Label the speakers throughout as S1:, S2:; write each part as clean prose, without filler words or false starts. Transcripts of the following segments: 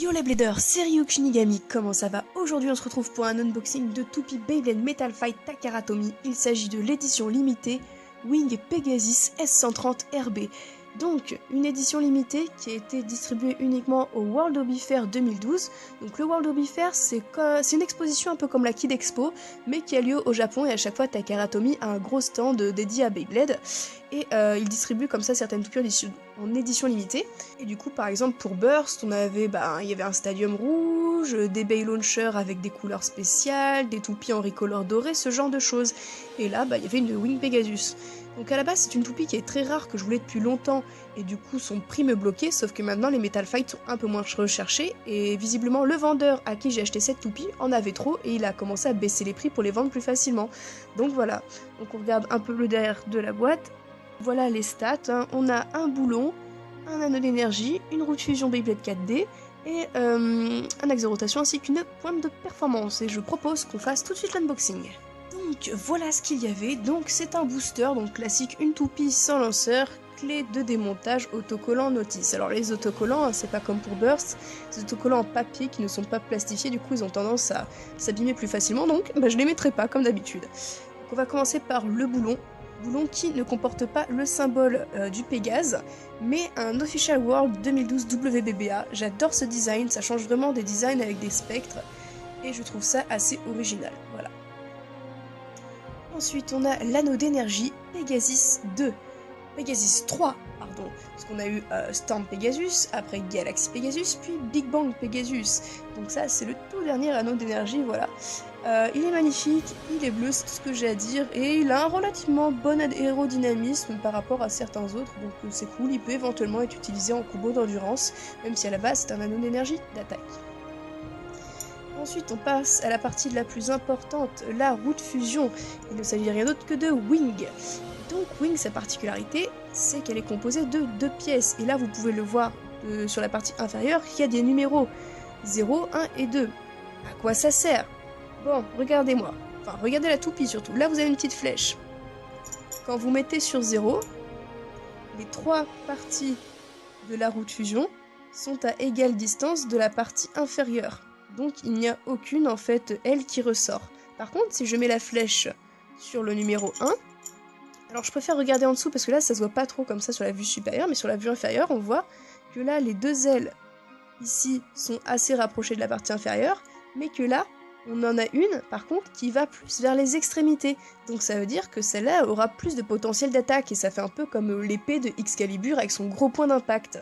S1: Yo les bladers, c'est Ryuk Shinigami, comment ça va? Aujourd'hui on se retrouve pour un unboxing de toupie Beyblade Metal Fight Takaratomi. Il s'agit de l'édition limitée Wing Pegasus S130 RB. Donc une édition limitée qui a été distribuée uniquement au World Hobby Fair 2012. Donc le World Hobby Fair c'est une exposition un peu comme la Kid Expo, mais qui a lieu au Japon et à chaque fois Takaratomi a un gros stand dédié à Beyblade. Et il distribue comme ça certaines toupies en édition limitée. Et du coup par exemple pour Burst il y avait un stadium rouge, des Bay Launchers avec des couleurs spéciales, des toupies en ricolore doré, ce genre de choses. Et là il y avait une Wing Pegasus. Donc à la base c'est une toupie qui est très rare, que je voulais depuis longtemps, et du coup son prix me bloquait, sauf que maintenant les Metal Fight sont un peu moins recherchés, et visiblement le vendeur à qui j'ai acheté cette toupie en avait trop, et il a commencé à baisser les prix pour les vendre plus facilement. Donc voilà, donc on regarde un peu le derrière de la boîte, voilà les stats, on a un boulon, un anneau d'énergie, une roue de fusion Beyblade 4D, et un axe de rotation ainsi qu'une pointe de performance, et je propose qu'on fasse tout de suite l'unboxing. Donc voilà ce qu'il y avait, donc c'est un booster, donc classique, une toupie sans lanceur, clé de démontage, autocollant notice. Alors les autocollants, c'est pas comme pour Burst, ces autocollants en papier qui ne sont pas plastifiés, du coup ils ont tendance à s'abîmer plus facilement, donc je les mettrai pas comme d'habitude. Donc on va commencer par le boulon qui ne comporte pas le symbole du Pégase, mais un Official World 2012 WBBA. J'adore ce design, ça change vraiment des designs avec des spectres, et je trouve ça assez original, voilà. Ensuite, on a l'anneau d'énergie Pegasus 2. Pegasus 3, pardon. Parce qu'on a eu Storm Pegasus, après Galaxy Pegasus, puis Big Bang Pegasus. Donc ça, c'est le tout dernier anneau d'énergie, voilà. Il est magnifique, il est bleu, c'est tout ce que j'ai à dire, et il a un relativement bon aérodynamisme par rapport à certains autres, donc c'est cool, il peut éventuellement être utilisé en combo d'endurance, même si à la base c'est un anneau d'énergie d'attaque. Ensuite, on passe à la partie la plus importante, la roue de fusion. Il ne s'agit rien d'autre que de Wing. Donc Wing, sa particularité, c'est qu'elle est composée de 2 pièces. Et là, vous pouvez le voir sur la partie inférieure, il y a des numéros 0, 1 et 2. À quoi ça sert? Bon, regardez-moi. Enfin, regardez la toupie surtout. Là, vous avez une petite flèche. Quand vous mettez sur 0, les 3 parties de la roue de fusion sont à égale distance de la partie inférieure. Donc il n'y a aucune en fait aile qui ressort. Par contre, si je mets la flèche sur le numéro 1, alors je préfère regarder en dessous parce que là ça se voit pas trop comme ça sur la vue supérieure, mais sur la vue inférieure on voit que là les 2 ailes ici sont assez rapprochées de la partie inférieure, mais que là on en a une par contre qui va plus vers les extrémités. Donc ça veut dire que celle-là aura plus de potentiel d'attaque, et ça fait un peu comme l'épée de Excalibur avec son gros point d'impact.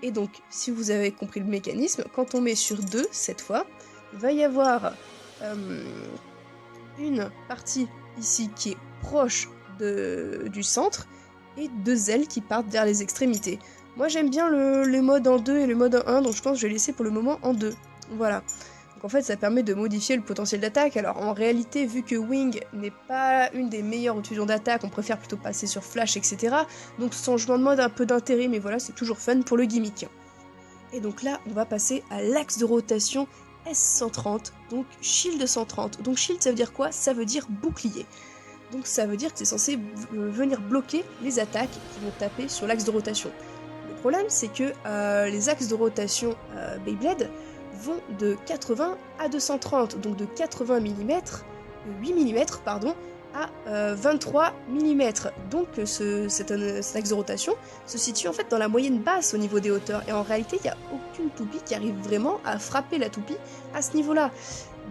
S1: Et donc, si vous avez compris le mécanisme, quand on met sur 2, cette fois, il va y avoir une partie ici qui est proche du centre, et 2 ailes qui partent vers les extrémités. Moi j'aime bien le mode en 2 et le mode en 1, donc je pense que je vais laisser pour le moment en 2. Voilà. Donc en fait ça permet de modifier le potentiel d'attaque. Alors en réalité, vu que Wing n'est pas une des meilleures fusions d'attaque, on préfère plutôt passer sur Flash, etc. Donc ce changement de mode a un peu d'intérêt, mais voilà, c'est toujours fun pour le gimmick. Et donc là, on va passer à l'axe de rotation S130, donc Shield 130. Donc Shield, ça veut dire quoi? Ça veut dire bouclier. Donc ça veut dire que c'est censé venir bloquer les attaques qui vont taper sur l'axe de rotation. Le problème, c'est que les axes de rotation Beyblade vont de 80 à 230, donc de 80 mm, 8 mm, pardon, à 23 mm. Donc cet axe de rotation se situe en fait dans la moyenne basse au niveau des hauteurs, et en réalité il n'y a aucune toupie qui arrive vraiment à frapper la toupie à ce niveau-là.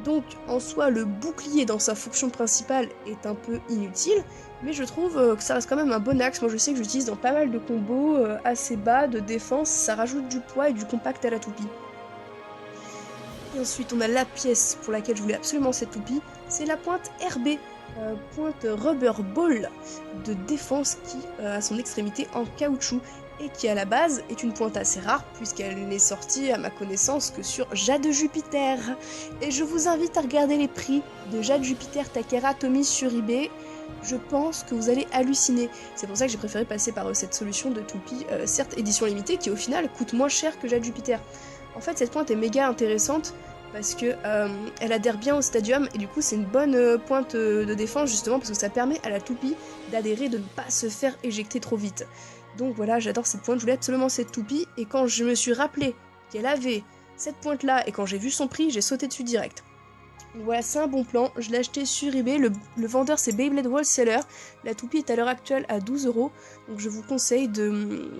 S1: Donc en soi le bouclier dans sa fonction principale est un peu inutile, mais je trouve que ça reste quand même un bon axe. Moi je sais que j'utilise dans pas mal de combos assez bas de défense, ça rajoute du poids et du compact à la toupie. Et ensuite on a la pièce pour laquelle je voulais absolument cette toupie, c'est la pointe RB, pointe rubber ball de défense qui a son extrémité en caoutchouc, et qui à la base est une pointe assez rare puisqu'elle n'est sortie à ma connaissance que sur Jade Jupiter. Et je vous invite à regarder les prix de Jade Jupiter Takaratomi sur eBay. Je pense que vous allez halluciner. C'est pour ça que j'ai préféré passer par cette solution de toupie, certes édition limitée, qui au final coûte moins cher que Jade Jupiter. En fait cette pointe est méga intéressante parce que elle adhère bien au stadium, et du coup c'est une bonne pointe de défense justement parce que ça permet à la toupie d'adhérer, de ne pas se faire éjecter trop vite. Donc voilà, j'adore cette pointe, je voulais absolument cette toupie, et quand je me suis rappelé qu'elle avait cette pointe là, et quand j'ai vu son prix, j'ai sauté dessus direct. Donc voilà, c'est un bon plan, je l'ai acheté sur eBay, le vendeur c'est Beyblade Wholesaler, la toupie est à l'heure actuelle à 12 €, donc je vous conseille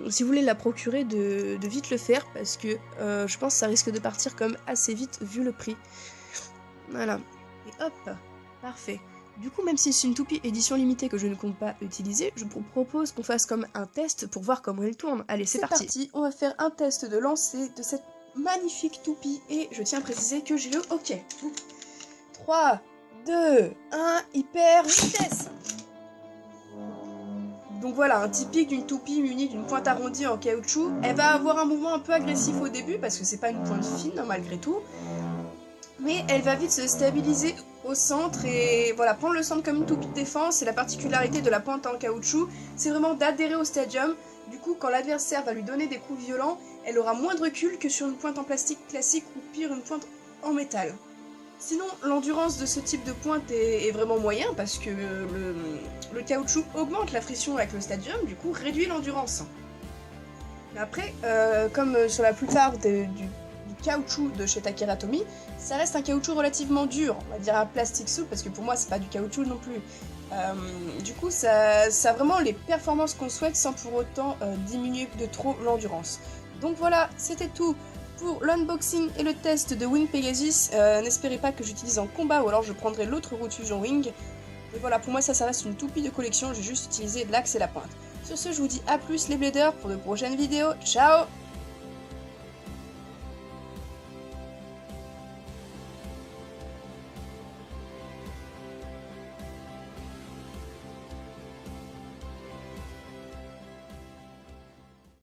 S1: si vous voulez la procurer, de vite le faire, parce que je pense que ça risque de partir comme assez vite vu le prix. Voilà, et hop, parfait. Du coup, même si c'est une toupie édition limitée que je ne compte pas utiliser, je vous propose qu'on fasse comme un test pour voir comment elle tourne. Allez, c'est parti. On va faire un test de lancer de cette magnifique toupie, et je tiens à préciser que j'ai le OK. 3, 2, 1, hyper vitesse. Donc voilà, un typique d'une toupie munie d'une pointe arrondie en caoutchouc. Elle va avoir un mouvement un peu agressif au début, parce que c'est pas une pointe fine, hein, malgré tout. Mais elle va vite se stabiliser au centre, et voilà, prendre le centre comme une toupie de défense. Et la particularité de la pointe en caoutchouc, c'est vraiment d'adhérer au stadium. Du coup, quand l'adversaire va lui donner des coups violents, elle aura moins de recul que sur une pointe en plastique classique, ou pire, une pointe en métal. Sinon, l'endurance de ce type de pointe est vraiment moyen, parce que le caoutchouc augmente la friction avec le stadium, du coup réduit l'endurance. Mais après, comme sur la plupart du caoutchouc de chez Takara-Tomy, ça reste un caoutchouc relativement dur, on va dire un plastique souple, parce que pour moi c'est pas du caoutchouc non plus. Du coup, ça a vraiment les performances qu'on souhaite sans pour autant diminuer de trop l'endurance. Donc voilà, c'était tout pour l'unboxing et le test de Wing Pegasus. N'espérez pas que j'utilise en combat, ou alors je prendrai l'autre Route Fusion Wing. Et voilà, pour moi ça reste une toupie de collection, j'ai juste utilisé l'axe et la pointe. Sur ce, je vous dis à plus les bladers pour de prochaines vidéos. Ciao!